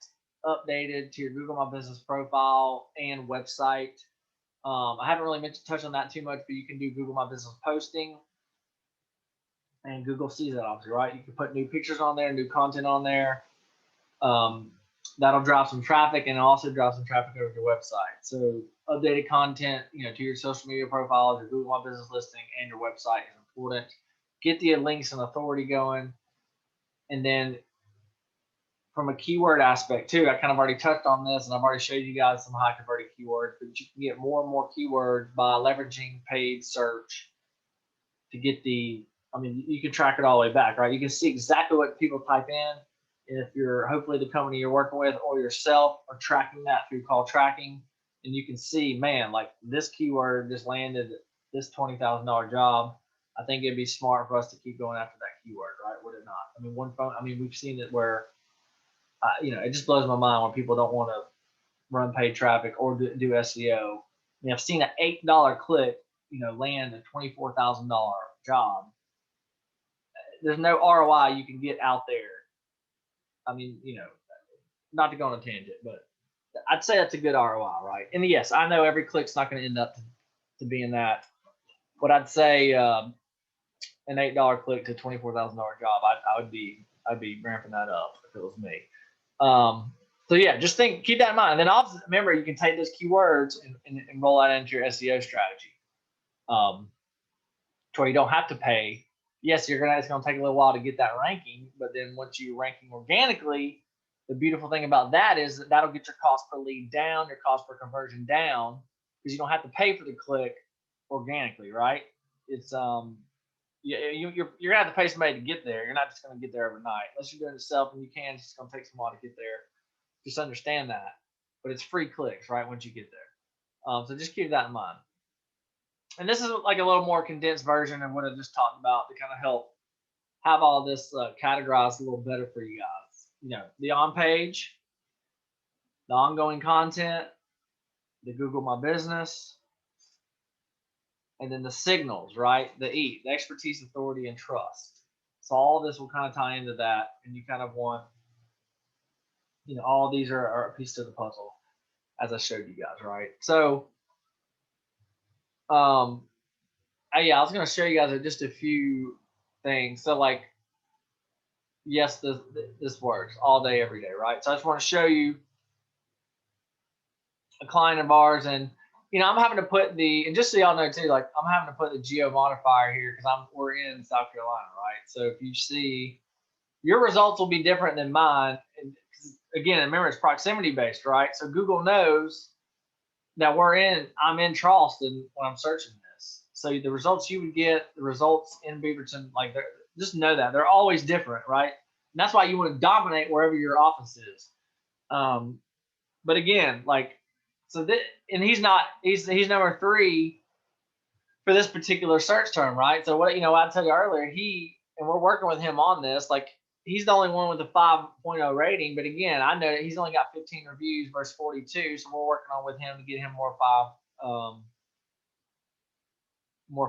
updated to your Google My Business profile and website. I haven't really touched on that too much, but you can do Google My Business posting, and Google sees that obviously, right? You can put new pictures on there, new content on there. That'll drive some traffic and also drive some traffic over to your website. So updated content, to your social media profiles, your Google My Business listing, and your website is important. Get the links and authority going. And then from a keyword aspect too, I kind of already touched on this, and I've already showed you guys some high converting keywords, but you can get more and more keywords by leveraging paid search to get you can track it all the way back, right? You can see exactly what people type in. And if you're, hopefully the company you're working with or yourself are tracking that through call tracking, and you can see, man, like this keyword just landed this $20,000 job. I think it'd be smart for us to keep going after that keyword, right? Would it not? We've seen it where, it just blows my mind when people don't want to run paid traffic or do SEO. I've seen an $8 click, land a $24,000 job. There's no ROI you can get out there. Not to go on a tangent, but I'd say that's a good ROI, right? And yes, I know every click's not going to end up to being that, but I'd say an $8 click to $24,000 job, I'd be ramping that up if it was me. So yeah, just keep that in mind. And then also remember, you can take those keywords and roll that into your SEO strategy, to where you don't have to pay. Yes, it's going to take a little while to get that ranking, but then once you're ranking organically, the beautiful thing about that is that'll get your cost per lead down, your cost per conversion down, because you don't have to pay for the click organically, right? It's you're gonna have to pay somebody to get there. You're not just gonna get there overnight unless you're doing it yourself, and you can. It's just gonna take some while to get there. Just understand that, but it's free clicks, right? Once you get there, so just keep that in mind. And this is like a little more condensed version of what I just talked about to kind of help have all this categorized a little better for you guys. The on page, the ongoing content, the Google My Business, and then the signals, right? The E, the expertise, authority, and trust. So all of this will kind of tie into that, and you kind of want, all of these are a piece of the puzzle, as I showed you guys, right? So, I was going to show you guys just a few things. So, like, yes, this works all day, every day, right? So I just want to show you a client of ours, and I'm having to put and just so y'all know too, like I'm having to put the geo modifier here because we're in South Carolina, right? So if you see, your results will be different than mine. And again, remember, it's proximity based, right? So Google knows that I'm in Charleston when I'm searching this. So the results you would get, the results in Beaverton, like just know that they're always different, right? And that's why you want to dominate wherever your office is. But again, like, so that, and he's number 3 for this particular search term, right? So what, I told you earlier, and we're working with him on this, like he's the only one with a 5.0 rating. But again, I know that he's only got 15 reviews versus 42. So we're working on with him to get him more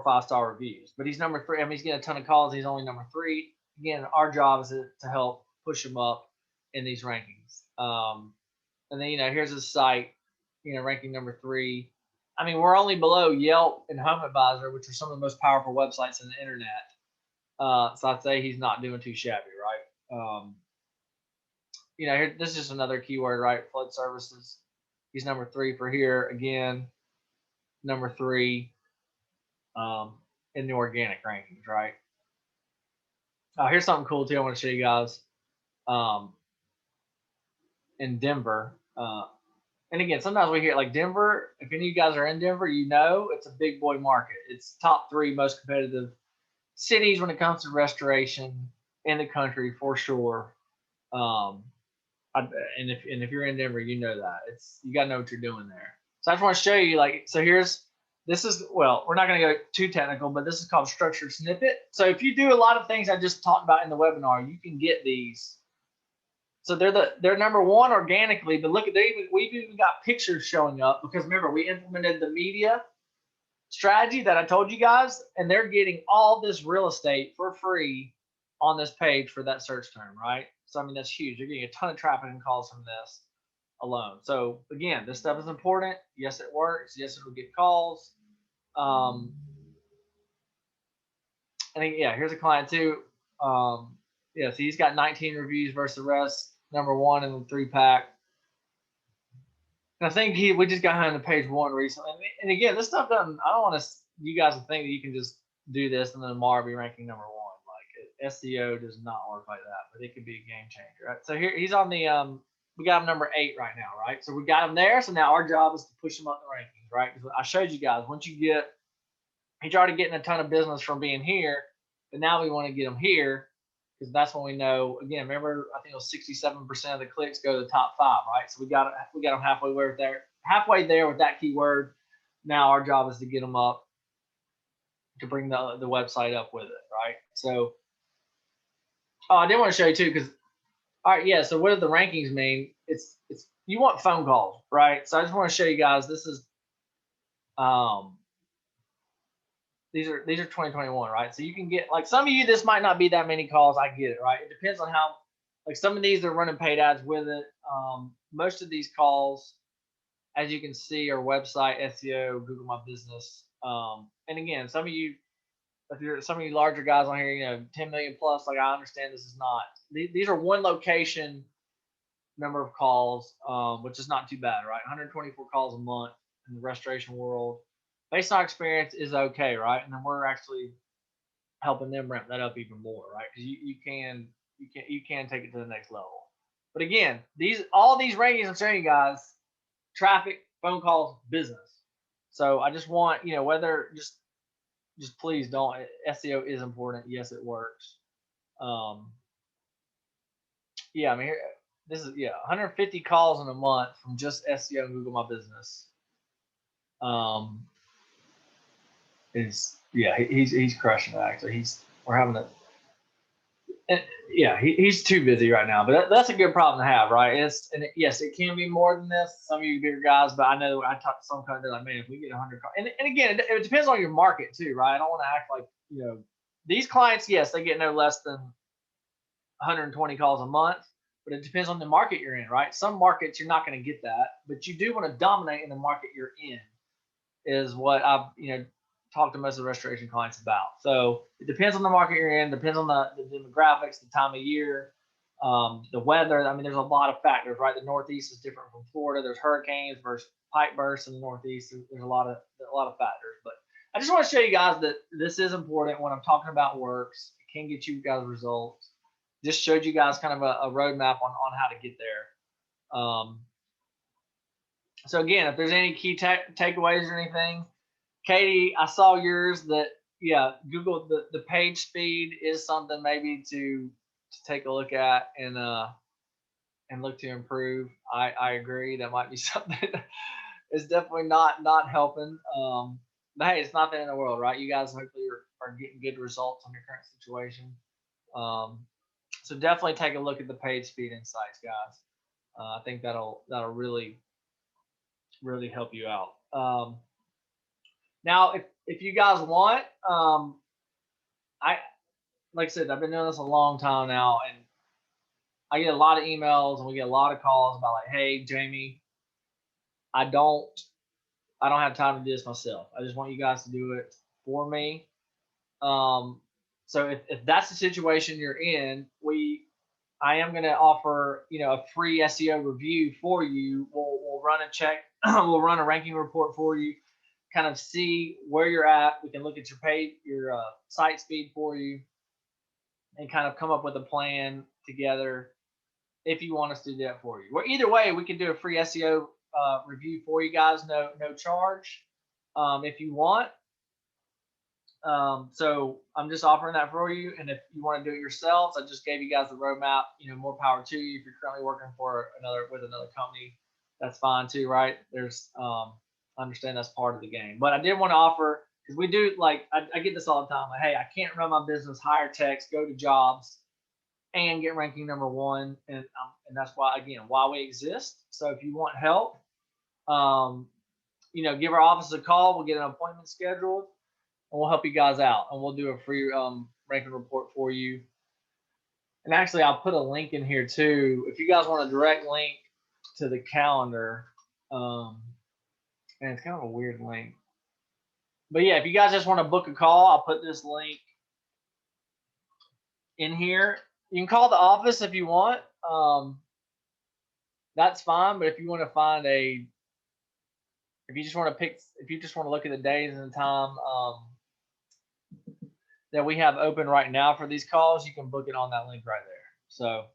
5-star reviews. But he's number 3. I mean, he's getting a ton of calls. He's only number 3. Again, our job is to help push him up in these rankings. And then, here's his site, ranking number 3. I mean, we're only below Yelp and HomeAdvisor, which are some of the most powerful websites on the internet. So I'd say he's not doing too shabby, right? Here, this is just another keyword, right? Flood services. He's number 3 for here. Again, number 3 in the organic rankings, right? Here's something cool too I want to show you guys. In Denver. And again, sometimes we hear like Denver, if any of you guys are in Denver, it's a big boy market. It's top 3 most competitive cities when it comes to restoration in the country for sure. And if you're in Denver, you know that. You got to know what you're doing there. So I just want to show you, like, so we're not going to go too technical, but this is called structured snippet. So if you do a lot of things I just talked about in the webinar, you can get these. So they're number 1 organically, but look at we've even got pictures showing up because remember, we implemented the media strategy that I told you guys, and they're getting all this real estate for free on this page for that search term, right? So I mean, that's huge. You're getting a ton of traffic and calls from this alone. So again, this stuff is important. Yes, it works. Yes, it will get calls. And yeah, here's a client too. Yeah, so he's got 19 reviews versus the rest. Number 1 in the 3-pack. And I think we just got him to page 1 recently. And again, this stuff doesn't. I don't want you guys to think that you can just do this and then tomorrow be ranking number 1. Like SEO does not work like that, but it could be a game changer. Right? So here he's on the. We got him number 8 right now, right? So we got him there. So now our job is to push him up the rankings, right? Because I showed you guys he's already getting a ton of business from being here, but now we want to get him here. Because that's when we know. Again, remember, I think it was 67% of the clicks go to the top 5, right? So we got them halfway there with that keyword. Now our job is to get them up, to bring the website up with it, right? So, I did want to show you too, because all right, yeah. So what do the rankings mean? It's you want phone calls, right? So I just want to show you guys. This is These are 2021, right? So you can get, like, some of you, this might not be that many calls. I get it, right? It depends on how, like, some of these are running paid ads with it. Most of these calls, as you can see, are website SEO, Google My Business. And again, some of you larger guys on here, 10 million plus, like, I understand this is not. These are one location number of calls, which is not too bad, right? 124 calls a month in the restoration world. Based on experience is okay, right? And then we're actually helping them ramp that up even more, right? Because you can take it to the next level. But again, all these rankings I'm showing you guys, traffic, phone calls, business. So I just want, whether just please don't. SEO is important. Yes, it works. Yeah, I mean, this is 150 calls in a month from just SEO and Google My Business. He's crushing it. Actually, we're having a. He's too busy right now, but that's a good problem to have, right? Yes, it can be more than this. Some of you bigger guys, but I know I talked to some companies like, man, if we get 100 calls, and again, it depends on your market too, right? I don't want to act like these clients. Yes, they get no less than 120 calls a month, but it depends on the market you're in, right? Some markets you're not going to get that, but you do want to dominate in the market you're in. Is what I've talk to most of the restoration clients about. So it depends on the market you're in, depends on the demographics, the time of year, the weather. I mean, there's a lot of factors, right? The Northeast is different from Florida. There's hurricanes versus pipe bursts in the Northeast. There's a lot of factors. But I just want to show you guys that this is important when I'm talking about works. It can get you guys results. Just showed you guys kind of a roadmap on how to get there. So again, if there's any key takeaways or anything, Katie, I saw yours that, yeah, Google the page speed is something maybe to take a look at and look to improve. I agree. That might be something it's definitely not helping. But hey, it's not the end of the world, right? You guys hopefully are getting good results on your current situation. So definitely take a look at the page speed insights, guys. I think that'll really help you out. Now, if you guys want, like I said, I've been doing this a long time now, and I get a lot of emails and we get a lot of calls about like, hey, Jamie, I don't have time to do this myself. I just want you guys to do it for me. So if that's the situation you're in, I am going to offer, a free SEO review for you. We'll run a check. We'll run a ranking report for you, kind of see where you're at. We can look at your site speed for you, and kind of come up with a plan together if you want us to do that for you. Well, either way, we can do a free SEO review for you guys, no charge, if you want. So I'm just offering that for you. And if you want to do it yourselves, I just gave you guys the roadmap. More power to you. If you're currently working with another company, that's fine too, right? There's I understand that's part of the game. But I did want to offer, because we do, like, I get this all the time. Like, hey, I can't run my business, hire techs, go to jobs, and get ranking #1. And that's why we exist. So if you want help, give our office a call. We'll get an appointment scheduled, and we'll help you guys out. And we'll do a free ranking report for you. And actually, I'll put a link in here too. If you guys want a direct link to the calendar, and it's kind of a weird link. But yeah, if you guys just want to book a call, I'll put this link in here. You can call the office if you want. That's fine. But if you want to find if you just want to look at the days and the time that we have open right now for these calls, you can book it on that link right there. So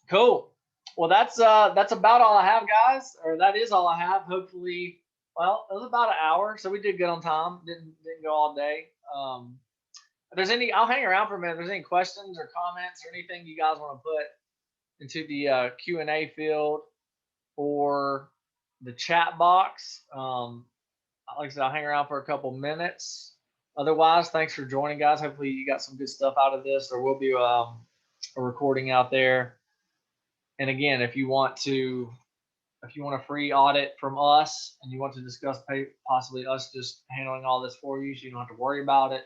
cool. Well, that's about all I have, guys, or that is all I have. Hopefully, well, it was about an hour, so we did good on time. Didn't go all day. If there's any, I'll hang around for a minute. If there's any questions or comments or anything you guys want to put into the Q&A field or the chat box, like I said, I'll hang around for a couple minutes. Otherwise, thanks for joining, guys. Hopefully you got some good stuff out of this. There will be a recording out there. And again, if you want a free audit from us and you want to discuss possibly us just handling all this for you, so you don't have to worry about it,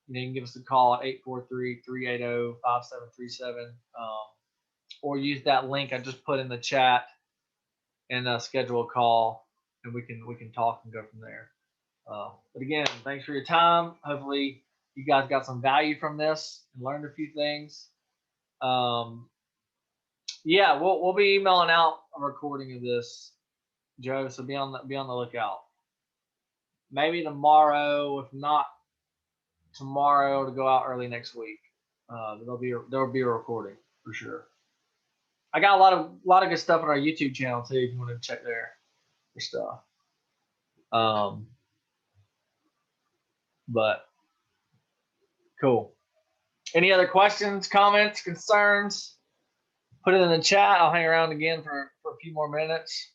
you can give us a call at 843-380-5737, or use that link I just put in the chat and schedule a call, and we can talk and go from there. But again, thanks for your time. Hopefully you guys got some value from this and learned a few things. Yeah, we'll be emailing out a recording of this, Joe. So be on the lookout. Maybe tomorrow, if not tomorrow, to go out early next week. There'll be a recording for sure. I got a lot of good stuff on our YouTube channel too, if you want to check there for stuff. But cool. Any other questions, comments, concerns? Put it in the chat. I'll hang around again for a few more minutes.